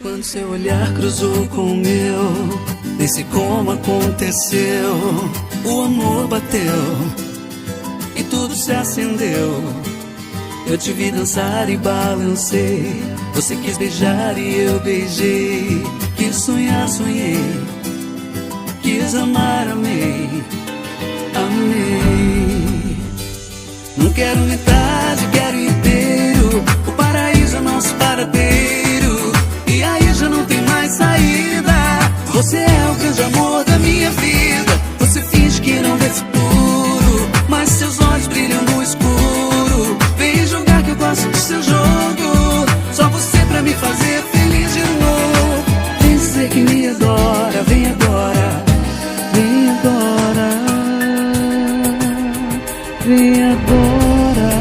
Quando seu olhar cruzou com o meu, nem sei como aconteceu. O amor bateu e tudo se acendeu. Eu te vi dançar e balancei. Você quis beijar e eu beijei. Quis sonhar, sonhei. Quis amar, amei. Amei. Não quero metade, quero inteiro. O paraíso é nosso paradeiro. E aí já não tem mais saída. Você é o grande amor da minha vida. Você finge que não vê futuro, mas seus olhos brilham no escuro. Vem jogar que eu gosto do seu jogo. Só você pra me fazer feliz de novo. Vem dizer que me adora. Vem agora. Vem agora. Vem agora.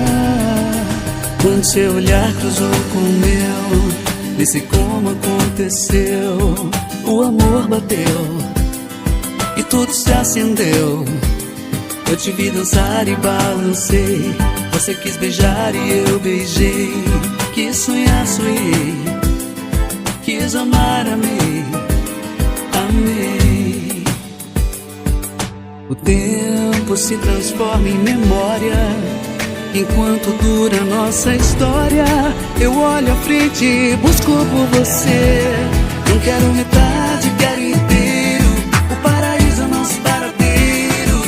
Quando seu olhar cruzou com o meu, nem sei como aconteceu. O amor bateu e tudo se acendeu. Eu te vi dançar e balancei. Você quis beijar e eu beijei. Quis sonhar, sonhei. Quis amar, amei. Amei. O tempo se transforma em memória. Enquanto dura nossa história, eu olho à frente e busco por você. Não quero metade, quero inteiro. O paraíso é nosso paradeiro.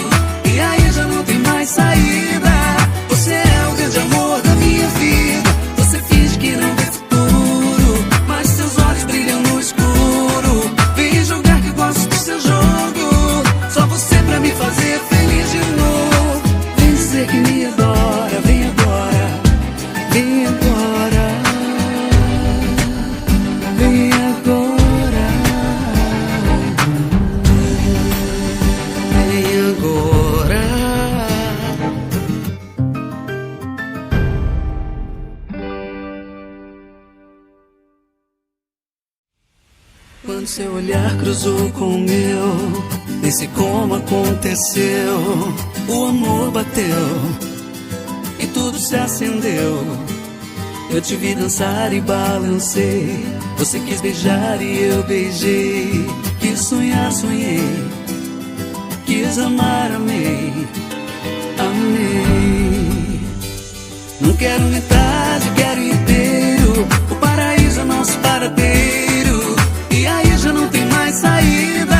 E aí já não tem mais saída. Você é o grande amor da minha vida. Você finge que não vê futuro, mas seus olhos brilham no escuro. Vem jogar que eu gosto do seu jogo. Só você pra me fazer feliz de novo. Vem dizer que me adora. Vem agora. Vem agora. Vem agora. Quando seu olhar cruzou com o meu, nem sei como aconteceu. O amor bateu e tudo se acendeu. Eu te vi dançar e balancei. Você quis beijar e eu beijei. Quis sonhar, sonhei. Quis amar, amei. Amei. Não quero metade, quero inteiro. O paraíso é nosso paradeiro. E aí já não tem mais saída.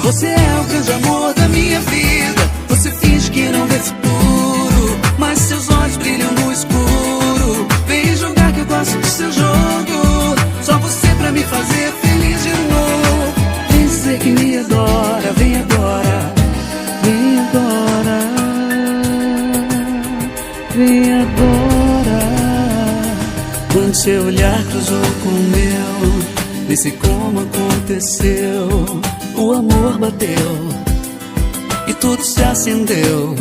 Você é o grande amor da minha vida. Você finge que não vê futuro, mas seus olhos brilham no escuro. Vem jogar que eu gosto do seu jogo. Só você pra me fazer feliz de novo. Vem dizer que me adora. Vem agora. Vem agora. Vem agora. Quando seu olhar cruzou com o meu, nem sei como aconteceu. O amor bateu e tudo se acendeu.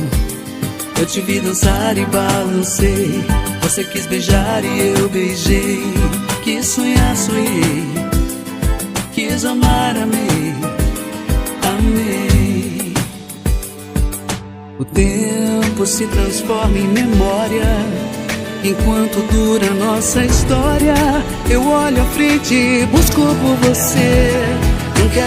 Eu te vi dançar e balancei. Você quis beijar e eu beijei. Quis sonhar, sonhei. Quis amar, amei. Amei. O tempo se transforma em memória. Enquanto dura nossa história, eu olho à frente e busco por você. Não quero